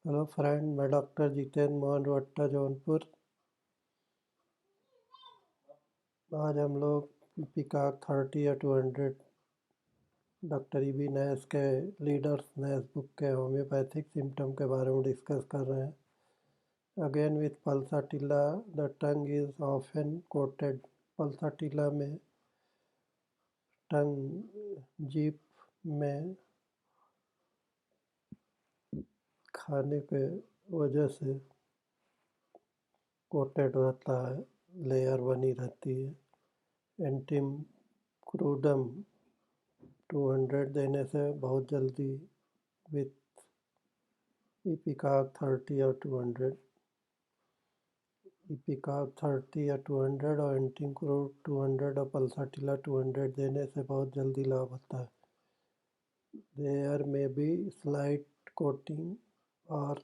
Hello friend, मैं doctor Jitendra Mohan रोहट्टा Jaunpur. आज हम लोग पिकाक 30 या 200 डॉक्टर ई बी नैश के लीडर्स नैश बुक के होम्योपैथिक सिम्टम के बारे में डिस्कस कर रहे हैं। Again with pulsatilla, the tongue is often coated. Pulsatilla में टंग जीभ में खाने के वजह से कोटेड रहता है, लेयर बनी रहती है। एंटीम क्रूडम 200 देने से बहुत जल्दी विथ इपिकाक 30 और 200 इपिकाक 30 या 200 और एंटीम क्रूड 200 और पल्साटिला 200 देने से बहुत जल्दी लाभ होता है। देयर में बी स्लाइट कोटिंग और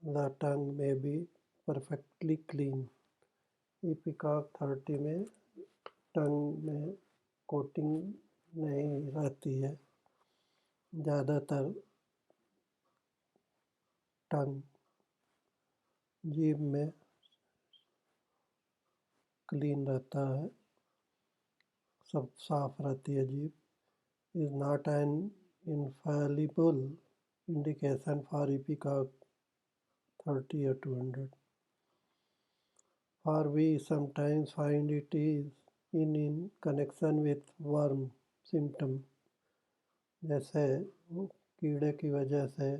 द टंग में बी परफेक्टली क्लीन। इपिकाक 30 में टंग में कोटिंग नहीं रहती है, ज़्यादातर टंग जीभ में क्लीन रहता है, सब साफ रहती है जीभ। Is not an infallible indication for Ipecac 30 or 200, or we sometimes find it is in connection with worm symptom, जैसे कीड़े की वजह से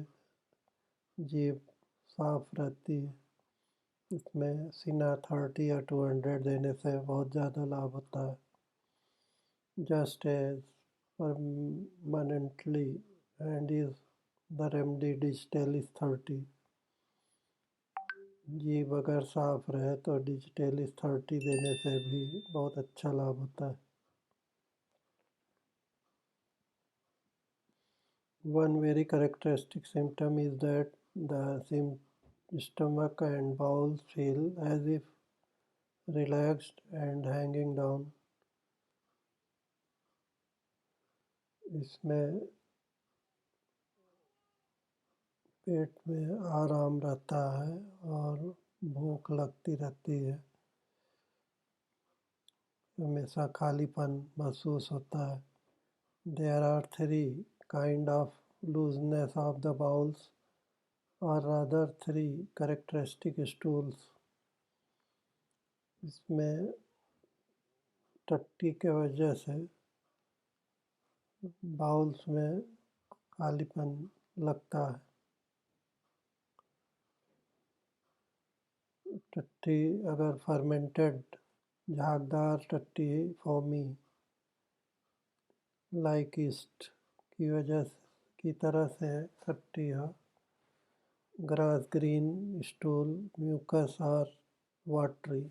जीभ साफ रहती है, इसमें सिना 30 या 200 देने से बहुत ज़्यादा लाभ होता है। Just as permanently and is the remedy Digitalis 30। जीभ अगर साफ रहे तो डिजिटेलिस 30 देने से भी बहुत अच्छा लाभ होता है। One very characteristic symptom is that the stomach and bowels feel as if relaxed and hanging down। इसमें पेट में आराम रहता है और भूख लगती रहती है, हमेशा खालीपन महसूस होता है। There are three kind of looseness of the bowels, or rather three characteristic stools। इसमें टट्टी के वजह से बाउल्स में खालीपन लगता है। टट्टी अगर फर्मेंटेड झागदार टट्टी फोमी लाइक ईस्ट की वजह की तरह से टट्टी हो, ग्रास ग्रीन स्टूल म्यूकस और वाटरी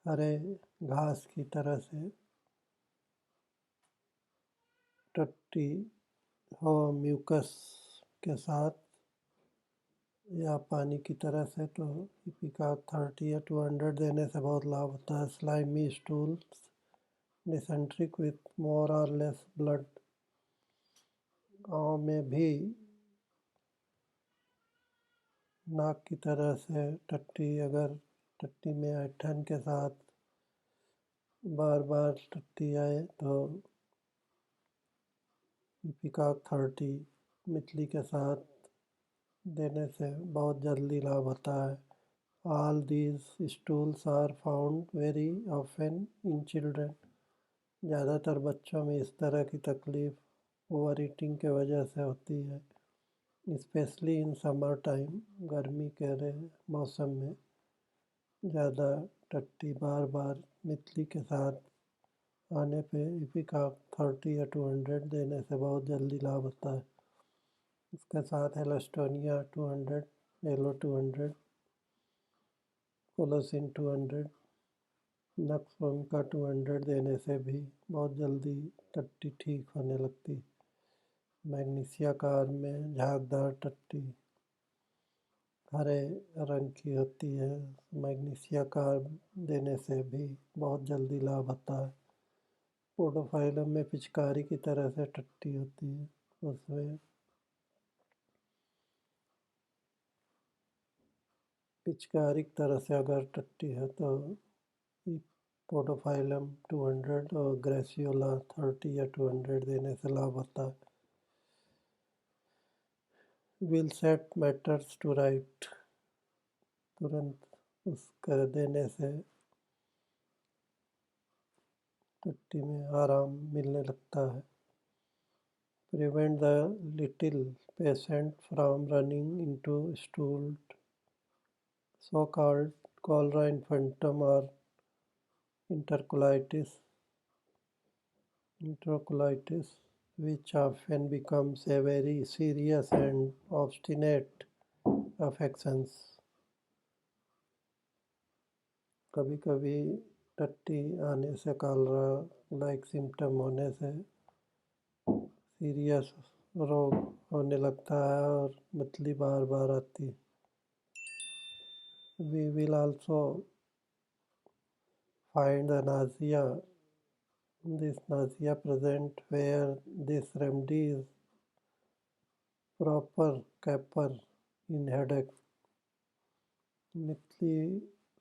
हरे घास की तरह से टट्टी हो म्यूकस के साथ या पानी की तरह से, तो इपिकाक 30 या 200 देने से बहुत लाभ होता है। Slimy stools dysenteric with more और लेस ब्लड। गाँव में भी नाक की तरह से टट्टी, अगर टट्टी में ऐंठन के साथ बार बार टट्टी आए तो इपिकाक 30 मितली के साथ देने से बहुत जल्दी लाभ होता है। All these stools are found very often in children। ज़्यादातर बच्चों में इस तरह की तकलीफ ओवर ईटिंग के वजह से होती है, स्पेशली इन समर टाइम। गर्मी के मौसम में ज़्यादा टट्टी बार बार मितली के साथ आने पे इपिकाक 30 या 200 देने से बहुत जल्दी लाभ होता है। इसके साथ एलस्टोनिया 200, एलो 200, कोलोसिन 200, नक्सोम का 200 देने से भी बहुत जल्दी टट्टी ठीक होने लगती। मैग्नीशिया कार में झागदार टट्टी हरे रंग की होती है, मैग्नीशिया कार देने से भी बहुत जल्दी लाभ होता है। पोडोफाइलम में पिचकारी की तरह से टट्टी होती है, उसमें पिचकारी की तरह से अगर टट्टी है तो पोडोफाइलम 200 और ग्रेसियोला 30 या 200 देने से लाभ होता है। Will set matters to right, तुरंत उस कर देने से टट्टी में आराम मिलने लगता है। Prevent the little patient from running into stool, so called cholera infantum or enterocolitis, which often becomes a very serious and obstinate affections. कभी कभी टट्टी आने से कॉलरा लाइक सिम्टम होने से सीरियस रोग होने लगता है और मतली बार बार आती है। We will also find the nausea present where this remedy is proper capper in headache. मितली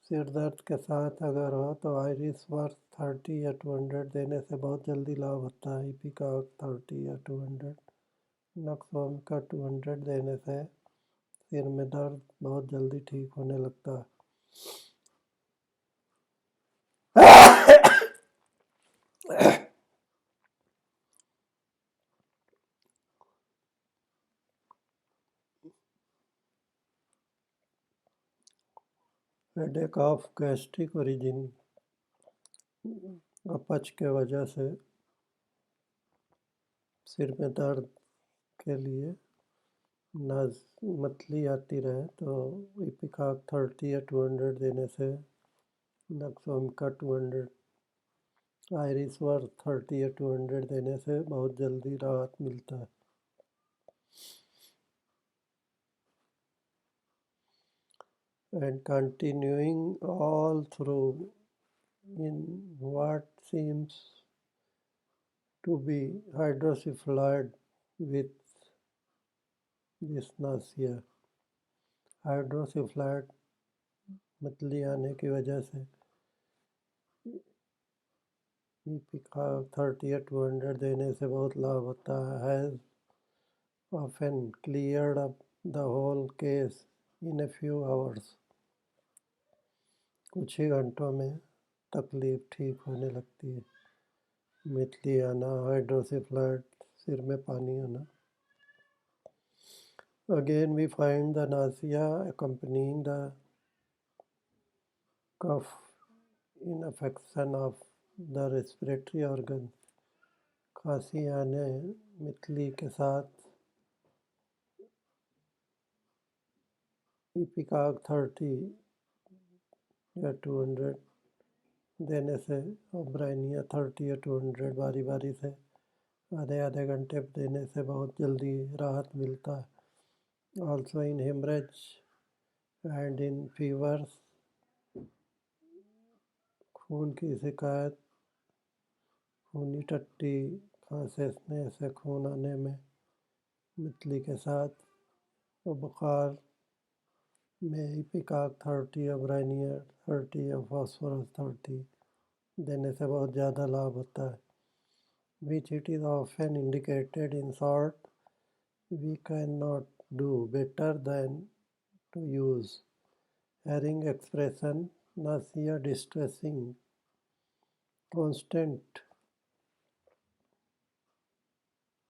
सिर दर्द के साथ अगर हो तो आयरिस वर्थ 30 या 200 देने से बहुत जल्दी लाभ होता है। इपिकाक 30 या 200, नक्सोम का 200 देने से सिर में दर्द बहुत जल्दी ठीक होने लगता है। हेडेक ऑफ गैस्ट्रिक ओरिजिन, अपच के वजह से सिर में दर्द के लिए मतली आती रहे तो इपिकाक 30 या 200 देने से, नक्सोम का 200, आयरिस वर्थ 30 या 200 देने से बहुत जल्दी राहत मिलता है। And continuing all through in what seems to be hydrocephalid with dyspnea. हाइड्रोसिफ्लाइड मतली आने की वजह से इपिकाक 30 या 200 देने से बहुत लाभ होता है। Has often cleared up the whole case in a few hours. कुछ ही घंटों में तकलीफ ठीक होने लगती है। मितली आना, हाइड्रोसिफ्लाइड, सिर में पानी आना। Again we find the nausea accompanying the cough in affection of the respiratory organ. खांसी आने मितली के साथ इपिकाक 30 या 200 देने से और ब्राइनिया 30 या 200 बारी बारी से आधे आधे घंटे देने से बहुत जल्दी राहत मिलता है। Also in hemorrhage and in fevers, खून की शिकायत, खूनी टट्टी, खांसने से खून आने में मितली के साथ, और बुखार में इपिकाक 30 या ब्राइनिया 30 या फॉस्फोरस 30 देने से बहुत ज़्यादा लाभ होता है। Which it is often indicated in short, we cannot do better than to use. Herring expression, nausea distressing, constant